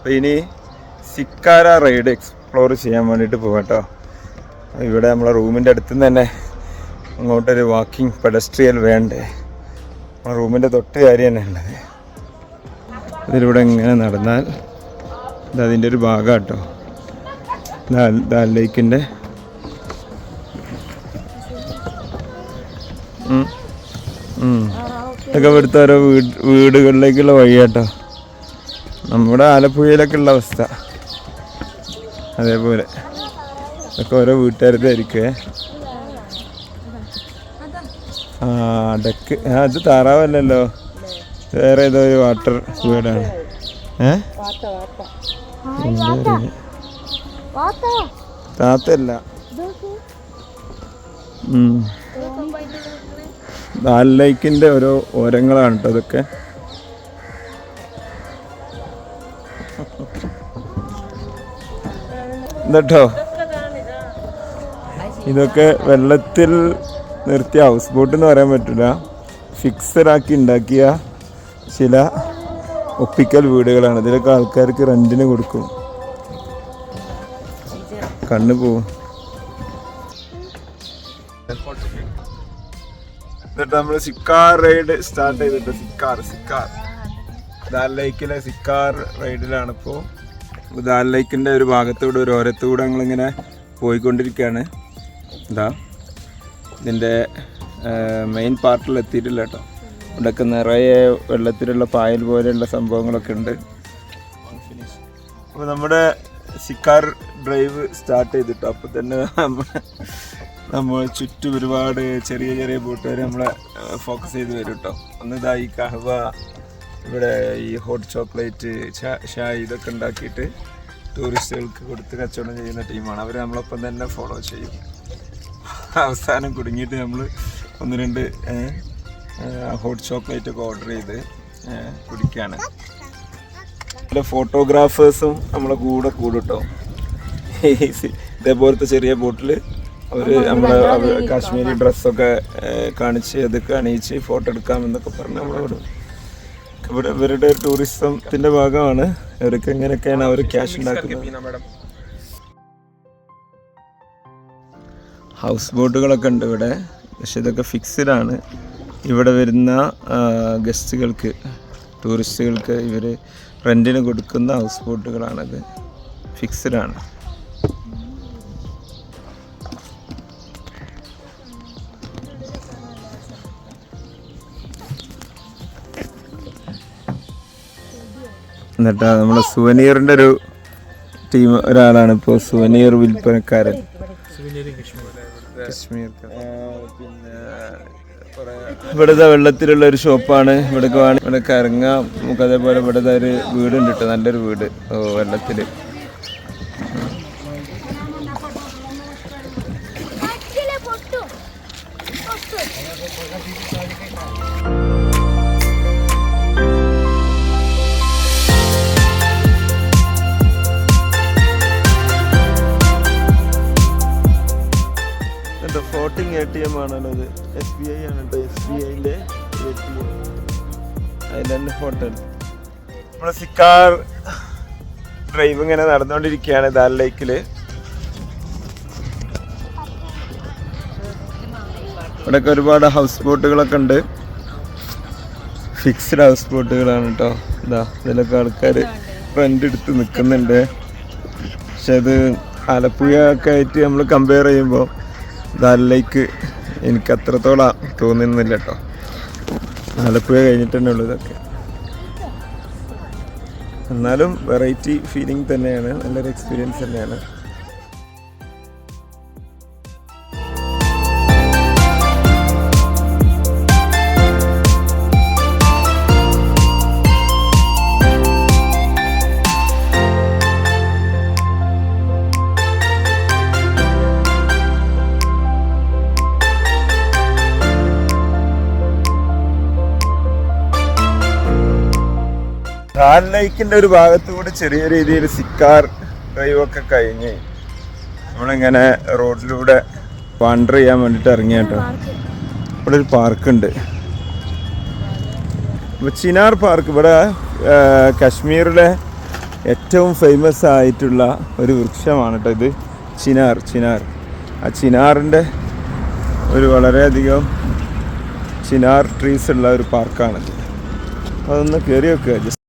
അപ്പോൾ ഇനി സിക്കാര ride explore ചെയ്യാൻ വേണ്ടിയിട്ട് പോകാട്ടോ. ഇവിടെ നമ്മളെ റൂമിൻ്റെ അടുത്ത് നിന്ന് തന്നെ അങ്ങോട്ടൊരു വാക്കിംഗ് പെഡസ്ട്രിയൽ വേണ്ടേ, നമ്മളെ റൂമിൻ്റെ തൊട്ട് കാര്യം തന്നെ ഉള്ളത്. ഇതിലൂടെ ഇങ്ങനെ നടന്നാൽ അതിൻ്റെ ഒരു ഭാഗം കേട്ടോ, ദാൽ ലേക്കിൻ്റെ. ഇതൊക്കെ ഇവിടുത്തെ ഓരോ വീടുകളിലേക്കുള്ള വഴി കേട്ടോ. നമ്മുടെ ആലപ്പുഴയിലൊക്കെ ഉള്ള അവസ്ഥ അതേപോലെ ഇതൊക്കെ ഓരോ വീട്ടുകാരുടെ ആയിരിക്കുവേ. ഡക്ക് അത് താറാവല്ലല്ലോ, വേറെ ഏതോ ഒരു വാട്ടർ വീടാണ്. താത്തല്ല, ദാൽ ലേക്കിൻ്റെ ഓരോ ഓരങ്ങളാണ് കേട്ടോ ഇതൊക്കെ. എന്നിട്ടോ ഇതൊക്കെ വെള്ളത്തിൽ നിർത്തിയ ഹൗസ് ബോട്ട് എന്ന് പറയാൻ പറ്റില്ല, ഫിക്സഡാക്കി ഉണ്ടാക്കിയ ചില ഒപ്പിക്കൽ വീടുകളാണ്. ഇതിലൊക്കെ ആൾക്കാർക്ക് റെന്റിന് കൊടുക്കും. കണ്ണു പോവും. എന്നിട്ട് നമ്മൾ സിക്കാർ റൈഡ് സ്റ്റാർട്ട് ചെയ്തിട്ട് സിക്കാർ ദാൽ ലേക്കിലെ സിക്കാർ റൈഡിലാണ് ഇപ്പോൾ. ദാൽ ലേക്കിൻ്റെ ഒരു ഭാഗത്തൂടെ ഒരു ഓരത്തൂടെ ഞങ്ങളിങ്ങനെ പോയിക്കൊണ്ടിരിക്കുകയാണ്. എന്താ ഇതിൻ്റെ മെയിൻ പാർട്ടിൽ എത്തിയിട്ടില്ല കേട്ടോ. ഇവിടെയൊക്കെ നിറയെ വെള്ളത്തിലുള്ള പായൽ പോലെയുള്ള സംഭവങ്ങളൊക്കെ ഉണ്ട്. അപ്പോൾ നമ്മുടെ സിക്കാർ ഡ്രൈവ് സ്റ്റാർട്ട് ചെയ്തിട്ടോ. അപ്പോൾ തന്നെ നമ്മൾ ചുറ്റും ഒരുപാട് ചെറിയ ചെറിയ ബോട്ടുകാർ നമ്മളെ ഫോക്കസ് ചെയ്ത് വരും കേട്ടോ. ഒന്ന് ഇതാ ഈ കഹവ, ഇവിടെ ഈ ഹോട്ട് ചോക്ലേറ്റ്, ഷായ് ഇതൊക്കെ ഉണ്ടാക്കിയിട്ട് ടൂറിസ്റ്റുകൾക്ക് കൊടുത്ത് കച്ചവടം ചെയ്യുന്ന ടീമാണ്. അവർ നമ്മളൊപ്പം തന്നെ ഫോളോ ചെയ്യും. അവസാനം കുടുങ്ങിയിട്ട് നമ്മൾ 1-2 ഹോട്ട് ചോക്ലേറ്റ് ഒക്കെ ഓർഡർ ചെയ്ത് കുടിക്കുകയാണ്. പിന്നെ ഫോട്ടോഗ്രാഫേഴ്സും നമ്മളെ കൂടെ കൂടിട്ടോ. ഇതേപോലത്തെ ചെറിയ ബോട്ടിൽ അവർ നമ്മളെ കാശ്മീരി ഡ്രസ്സൊക്കെ കാണിച്ച് അതൊക്കെ അണിയിച്ച് ഫോട്ടോ എടുക്കാമെന്നൊക്കെ പറഞ്ഞ് നമ്മളോട്. ഇവിടെ ഇവരുടെ ടൂറിസത്തിൻ്റെ ഭാഗമാണ്. ഇവർക്ക് എങ്ങനെയൊക്കെയാണ് അവർ ക്യാഷ് ഉണ്ടാക്കുന്നത്. ഹൗസ് ബോട്ടുകളൊക്കെ ഉണ്ട് ഇവിടെ, പക്ഷെ ഇതൊക്കെ ഫിക്സഡാണ്. ഇവിടെ വരുന്ന ഗസ്റ്റുകൾക്ക്, ടൂറിസ്റ്റുകൾക്ക് ഇവർ റെൻറ്റിന് കൊടുക്കുന്ന ഹൗസ് ബോട്ടുകളാണത്. ഫിക്സഡാണ്. എന്നിട്ട് നമ്മളെ സുവനീറിൻ്റെ ഒരു ടീം ഒരാളാണ് ഇപ്പോൾ സുവനീർ വിൽപ്പനക്കാരൻ. പിന്നെ ഇവിടുത്തെ വെള്ളത്തിലുള്ള ഒരു ഷോപ്പാണ്. ഇവിടേക്ക് ഇറങ്ങാം നമുക്ക്. അതേപോലെ ഇവിടുത്തെ ഒരു വീടുണ്ട് കേട്ടോ, നല്ലൊരു വീട് വെള്ളത്തിൽ. ഫ്ലോട്ടിംഗ് ATM ആണല്ലോ ഇത്. SBI ആണ് കേട്ടോ. SBIൻ്റെ ATM, ഐലൻഡ് ഹോട്ടൽ. നമ്മുടെ സിക്കാർ ഡ്രൈവ് ഇങ്ങനെ നടന്നുകൊണ്ടിരിക്കുകയാണ് ദാൽ ലേക്കിൽ. ഇവിടെയൊക്കെ ഒരുപാട് ഹൗസ് ബോട്ടുകളൊക്കെ ഉണ്ട്. ഫിക്സ്ഡ് ഹൗസ് ബോട്ടുകളാണ് കേട്ടോ. ഇതിലൊക്കെ ആൾക്കാർ റെൻ്റ് എടുത്ത് നിൽക്കുന്നുണ്ട്. പക്ഷെ അത് ആലപ്പുഴ ഒക്കെ ആയിട്ട് നമ്മൾ കമ്പയർ ചെയ്യുമ്പോൾ ദാൽ ലേക്ക് എനിക്ക് അത്രത്തോളം തോന്നുന്നില്ല കേട്ടോ. ആലപ്പുഴ കഴിഞ്ഞിട്ട് തന്നെ ഉള്ളൂ ഇതൊക്കെ. എന്നാലും വെറൈറ്റി ഫീലിംഗ് തന്നെയാണ്, നല്ലൊരു എക്സ്പീരിയൻസ് തന്നെയാണ്. ദാൽ ലേക്കിൻ്റെ ഒരു ഭാഗത്തുകൂടി ചെറിയ രീതിയിൽ സിക്കാർ ഡ്രൈവൊക്കെ കഴിഞ്ഞ് നമ്മളിങ്ങനെ റോഡിലൂടെ വാണ്ടർ ചെയ്യാൻ വേണ്ടിയിട്ട് ഇറങ്ങിയ കേട്ടോ. ഇവിടെ ഒരു പാർക്കുണ്ട്, ചിനാർ പാർക്ക്. ഇവിടെ കാശ്മീരിലെ ഏറ്റവും ഫേമസ് ആയിട്ടുള്ള ഒരു വൃക്ഷമാണ് കേട്ടോ ഇത്. ചിനാർ. ആ ചിനാറിൻ്റെ ഒരു വളരെയധികം ചിനാർ ട്രീസ് ഉള്ള ഒരു പാർക്കാണിത്. അതൊന്ന് കയറി വെക്കുക ജസ്റ്റ്.